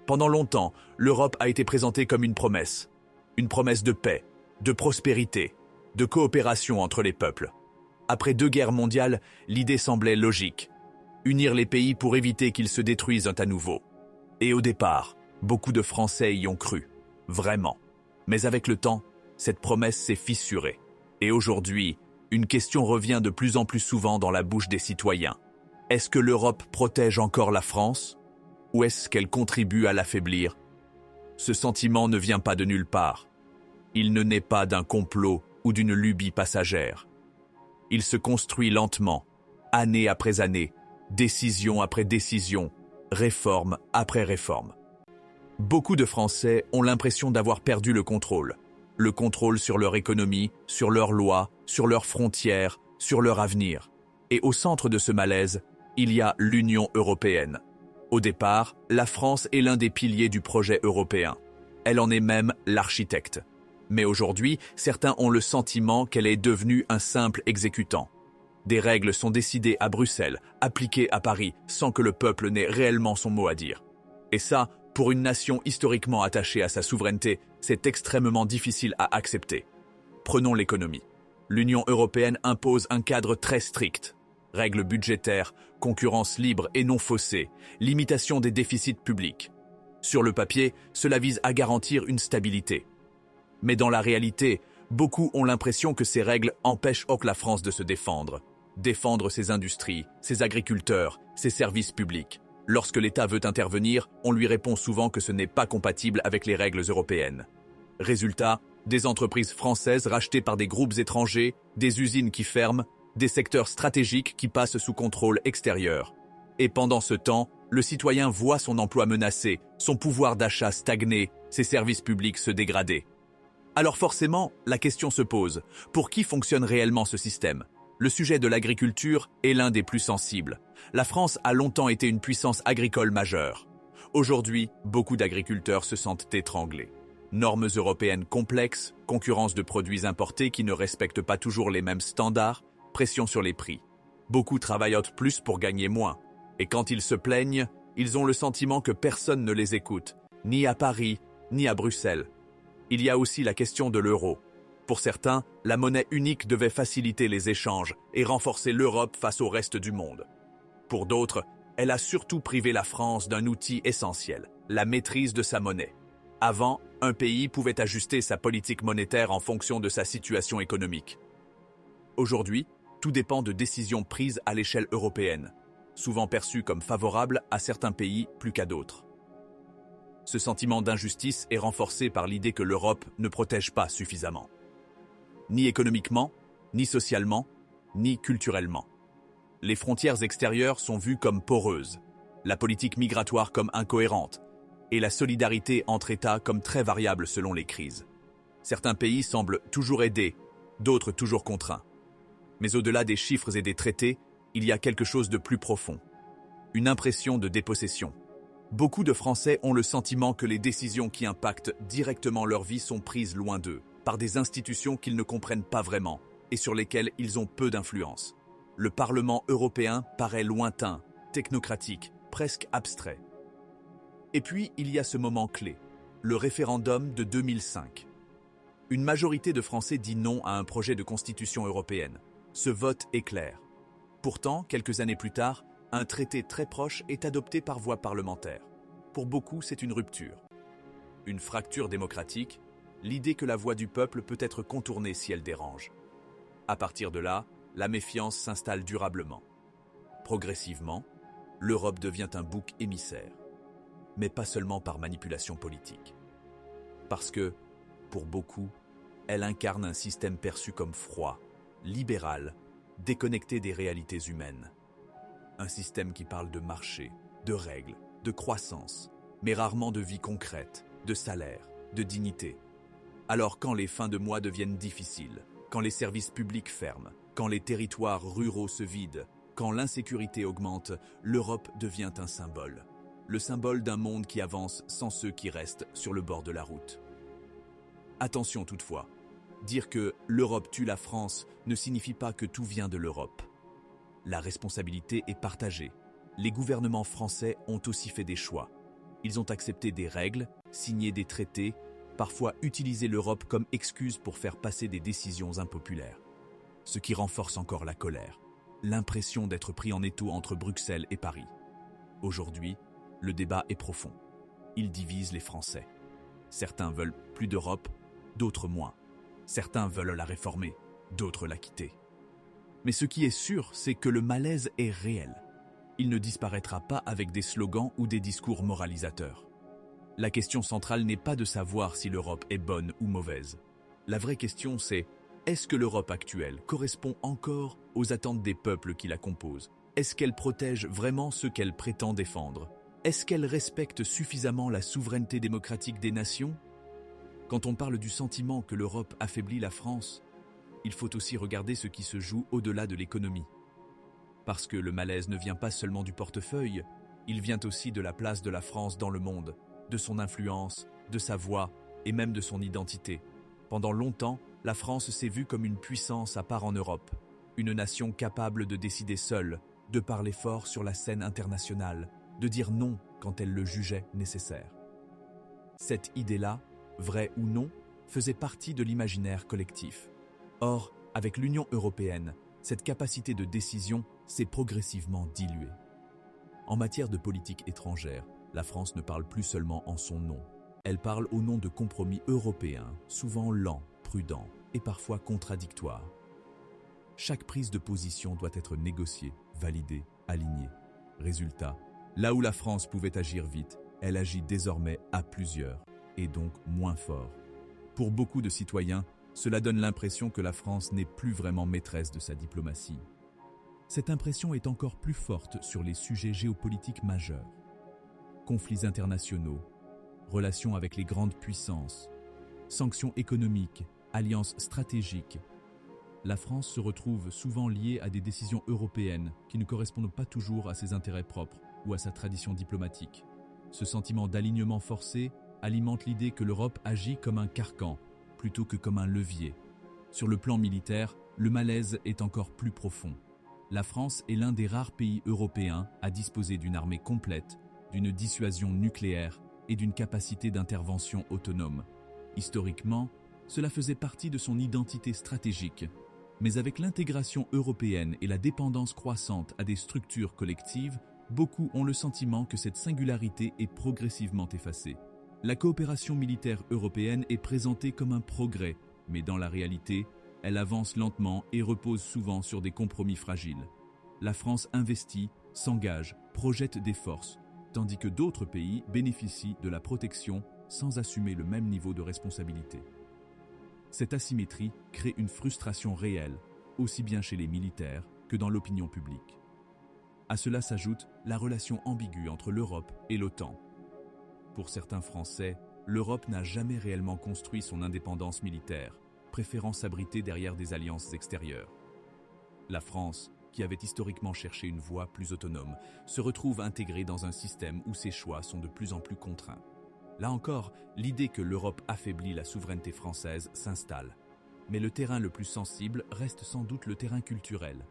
Pendant longtemps, l'Europe a été présentée comme une promesse de paix, de prospérité, de coopération entre les peuples. Après 2 guerres mondiales, l'idée semblait logique. Unir les pays pour éviter qu'ils se détruisent à nouveau. Et au départ, beaucoup de Français y ont cru. Vraiment. Mais avec le temps, cette promesse s'est fissurée. Et aujourd'hui, une question revient de plus en plus souvent dans la bouche des citoyens. Est-ce que l'Europe protège encore la France? Ou est-ce qu'elle contribue à l'affaiblir? Ce sentiment ne vient pas de nulle part. Il ne naît pas d'un complot ou d'une lubie passagère. Il se construit lentement, année après année, décision après décision, réforme après réforme. Beaucoup de Français ont l'impression d'avoir perdu le contrôle sur leur économie, sur leurs lois, sur leurs frontières, sur leur avenir. Et au centre de ce malaise, il y a l'Union européenne. Au départ, la France est l'un des piliers du projet européen. Elle en est même l'architecte. Mais aujourd'hui, certains ont le sentiment qu'elle est devenue un simple exécutant. Des règles sont décidées à Bruxelles, appliquées à Paris, sans que le peuple n'ait réellement son mot à dire. Et ça, pour une nation historiquement attachée à sa souveraineté, c'est extrêmement difficile à accepter. Prenons l'économie. L'Union européenne impose un cadre très strict. Règles budgétaires, concurrence libre et non faussée, limitation des déficits publics. Sur le papier, cela vise à garantir une stabilité. Mais dans la réalité, beaucoup ont l'impression que ces règles empêchent la France de se défendre. Défendre ses industries, ses agriculteurs, ses services publics. Lorsque l'État veut intervenir, on lui répond souvent que ce n'est pas compatible avec les règles européennes. Résultat, des entreprises françaises rachetées par des groupes étrangers, des usines qui ferment, des secteurs stratégiques qui passent sous contrôle extérieur. Et pendant ce temps, le citoyen voit son emploi menacé, son pouvoir d'achat stagner, ses services publics se dégrader. Alors forcément, la question se pose, pour qui fonctionne réellement ce système? Le sujet de l'agriculture est l'un des plus sensibles. La France a longtemps été une puissance agricole majeure. Aujourd'hui, beaucoup d'agriculteurs se sentent étranglés. Normes européennes complexes, concurrence de produits importés qui ne respectent pas toujours les mêmes standards, pression sur les prix. Beaucoup travaillent plus pour gagner moins. Et quand ils se plaignent, ils ont le sentiment que personne ne les écoute, ni à Paris, ni à Bruxelles. Il y a aussi la question de l'euro. Pour certains, la monnaie unique devait faciliter les échanges et renforcer l'Europe face au reste du monde. Pour d'autres, elle a surtout privé la France d'un outil essentiel, la maîtrise de sa monnaie. Avant, un pays pouvait ajuster sa politique monétaire en fonction de sa situation économique. Aujourd'hui, tout dépend de décisions prises à l'échelle européenne, souvent perçues comme favorables à certains pays plus qu'à d'autres. Ce sentiment d'injustice est renforcé par l'idée que l'Europe ne protège pas suffisamment. Ni économiquement, ni socialement, ni culturellement. Les frontières extérieures sont vues comme poreuses, la politique migratoire comme incohérente, et la solidarité entre États comme très variable selon les crises. Certains pays semblent toujours aidés, d'autres toujours contraints. Mais au-delà des chiffres et des traités, il y a quelque chose de plus profond. Une impression de dépossession. Beaucoup de Français ont le sentiment que les décisions qui impactent directement leur vie sont prises loin d'eux, par des institutions qu'ils ne comprennent pas vraiment et sur lesquelles ils ont peu d'influence. Le Parlement européen paraît lointain, technocratique, presque abstrait. Et puis, il y a ce moment clé, le référendum de 2005. Une majorité de Français dit non à un projet de constitution européenne. Ce vote est clair. Pourtant, quelques années plus tard, un traité très proche est adopté par voie parlementaire. Pour beaucoup, c'est une rupture. Une fracture démocratique, l'idée que la voix du peuple peut être contournée si elle dérange. À partir de là, la méfiance s'installe durablement. Progressivement, l'Europe devient un bouc émissaire. Mais pas seulement par manipulation politique. Parce que, pour beaucoup, elle incarne un système perçu comme froid, libéral, déconnecté des réalités humaines. Un système qui parle de marché, de règles, de croissance, mais rarement de vie concrète, de salaire, de dignité. Alors quand les fins de mois deviennent difficiles, quand les services publics ferment, quand les territoires ruraux se vident, quand l'insécurité augmente, l'Europe devient un symbole. Le symbole d'un monde qui avance sans ceux qui restent sur le bord de la route. Attention toutefois, dire que l'Europe tue la France ne signifie pas que tout vient de l'Europe. La responsabilité est partagée. Les gouvernements français ont aussi fait des choix. Ils ont accepté des règles, signé des traités, parfois utilisé l'Europe comme excuse pour faire passer des décisions impopulaires. Ce qui renforce encore la colère, l'impression d'être pris en étau entre Bruxelles et Paris. Aujourd'hui, le débat est profond. Il divise les Français. Certains veulent plus d'Europe, d'autres moins. Certains veulent la réformer, d'autres la quitter. Mais ce qui est sûr, c'est que le malaise est réel. Il ne disparaîtra pas avec des slogans ou des discours moralisateurs. La question centrale n'est pas de savoir si l'Europe est bonne ou mauvaise. La vraie question, c'est: est-ce que l'Europe actuelle correspond encore aux attentes des peuples qui la composent? Est-ce qu'elle protège vraiment ceux qu'elle prétend défendre? Est-ce qu'elle respecte suffisamment la souveraineté démocratique des nations? Quand on parle du sentiment que l'Europe affaiblit la France, il faut aussi regarder ce qui se joue au-delà de l'économie. Parce que le malaise ne vient pas seulement du portefeuille, il vient aussi de la place de la France dans le monde, de son influence, de sa voix et même de son identité. Pendant longtemps, la France s'est vue comme une puissance à part en Europe, une nation capable de décider seule, de parler fort sur la scène internationale, de dire non quand elle le jugeait nécessaire. Cette idée-là, vraie ou non, faisait partie de l'imaginaire collectif. Or, avec l'Union européenne, cette capacité de décision s'est progressivement diluée. En matière de politique étrangère, la France ne parle plus seulement en son nom. Elle parle au nom de compromis européens, souvent lents, prudents et parfois contradictoires. Chaque prise de position doit être négociée, validée, alignée. Résultat, là où la France pouvait agir vite, elle agit désormais à plusieurs, et donc moins fort. Pour beaucoup de citoyens, cela donne l'impression que la France n'est plus vraiment maîtresse de sa diplomatie. Cette impression est encore plus forte sur les sujets géopolitiques majeurs. Conflits internationaux, relations avec les grandes puissances, sanctions économiques, alliances stratégiques. La France se retrouve souvent liée à des décisions européennes qui ne correspondent pas toujours à ses intérêts propres ou à sa tradition diplomatique. Ce sentiment d'alignement forcé alimente l'idée que l'Europe agit comme un carcan plutôt que comme un levier. Sur le plan militaire, le malaise est encore plus profond. La France est l'un des rares pays européens à disposer d'une armée complète, d'une dissuasion nucléaire et d'une capacité d'intervention autonome. Historiquement, cela faisait partie de son identité stratégique. Mais avec l'intégration européenne et la dépendance croissante à des structures collectives, beaucoup ont le sentiment que cette singularité est progressivement effacée. La coopération militaire européenne est présentée comme un progrès, mais dans la réalité, elle avance lentement et repose souvent sur des compromis fragiles. La France investit, s'engage, projette des forces, tandis que d'autres pays bénéficient de la protection sans assumer le même niveau de responsabilité. Cette asymétrie crée une frustration réelle, aussi bien chez les militaires que dans l'opinion publique. À cela s'ajoute la relation ambiguë entre l'Europe et l'OTAN. Pour certains Français, l'Europe n'a jamais réellement construit son indépendance militaire, préférant s'abriter derrière des alliances extérieures. La France, qui avait historiquement cherché une voie plus autonome, se retrouve intégrée dans un système où ses choix sont de plus en plus contraints. Là encore, l'idée que l'Europe affaiblit la souveraineté française s'installe. Mais le terrain le plus sensible reste sans doute le terrain culturel.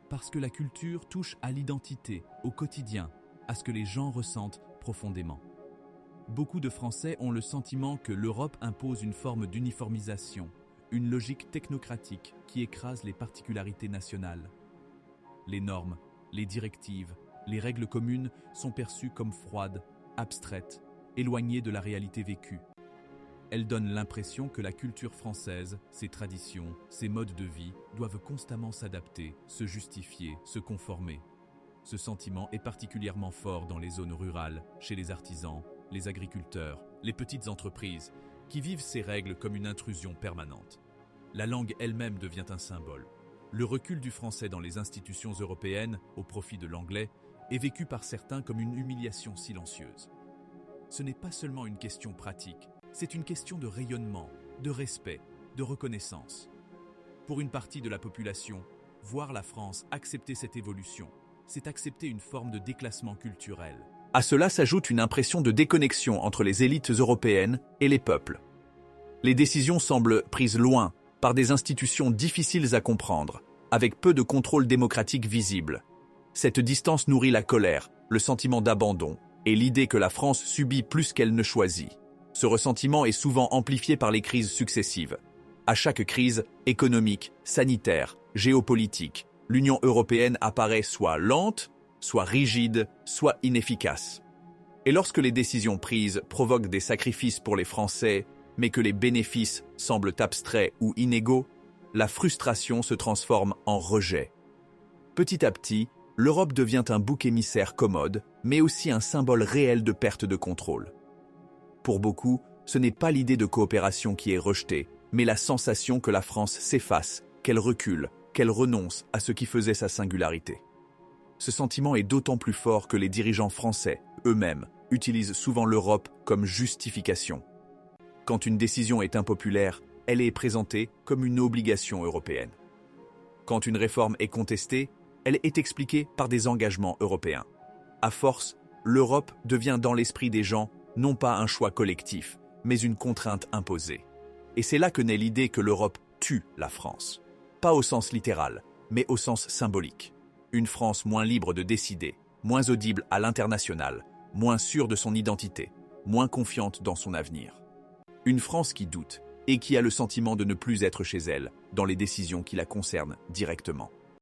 Parce que la culture touche à l'identité, au quotidien, à ce que les gens ressentent profondément. Beaucoup de Français ont le sentiment que l'Europe impose une forme d'uniformisation, une logique technocratique qui écrase les particularités nationales. Les normes, les directives, les règles communes sont perçues comme froides, abstraites, éloignées de la réalité vécue. Elles donnent l'impression que la culture française, ses traditions, ses modes de vie doivent constamment s'adapter, se justifier, se conformer. Ce sentiment est particulièrement fort dans les zones rurales, chez les artisans, les agriculteurs, les petites entreprises, qui vivent ces règles comme une intrusion permanente. La langue elle-même devient un symbole. Le recul du français dans les institutions européennes, au profit de l'anglais, est vécu par certains comme une humiliation silencieuse. Ce n'est pas seulement une question pratique, c'est une question de rayonnement, de respect, de reconnaissance. Pour une partie de la population, voir la France accepter cette évolution, c'est accepter une forme de déclassement culturel. À cela s'ajoute une impression de déconnexion entre les élites européennes et les peuples. Les décisions semblent prises loin, par des institutions difficiles à comprendre, avec peu de contrôle démocratique visible. Cette distance nourrit la colère, le sentiment d'abandon, et l'idée que la France subit plus qu'elle ne choisit. Ce ressentiment est souvent amplifié par les crises successives. À chaque crise, économique, sanitaire, géopolitique, l'Union européenne apparaît soit lente, soit rigide, soit inefficace. Et lorsque les décisions prises provoquent des sacrifices pour les Français, mais que les bénéfices semblent abstraits ou inégaux, la frustration se transforme en rejet. Petit à petit, l'Europe devient un bouc émissaire commode, mais aussi un symbole réel de perte de contrôle. Pour beaucoup, ce n'est pas l'idée de coopération qui est rejetée, mais la sensation que la France s'efface, qu'elle recule, qu'elle renonce à ce qui faisait sa singularité. Ce sentiment est d'autant plus fort que les dirigeants français, eux-mêmes, utilisent souvent l'Europe comme justification. Quand une décision est impopulaire, elle est présentée comme une obligation européenne. Quand une réforme est contestée, elle est expliquée par des engagements européens. À force, l'Europe devient dans l'esprit des gens non pas un choix collectif, mais une contrainte imposée. Et c'est là que naît l'idée que l'Europe tue la France. Pas au sens littéral, mais au sens symbolique. Une France moins libre de décider, moins audible à l'international, moins sûre de son identité, moins confiante dans son avenir. Une France qui doute et qui a le sentiment de ne plus être chez elle dans les décisions qui la concernent directement.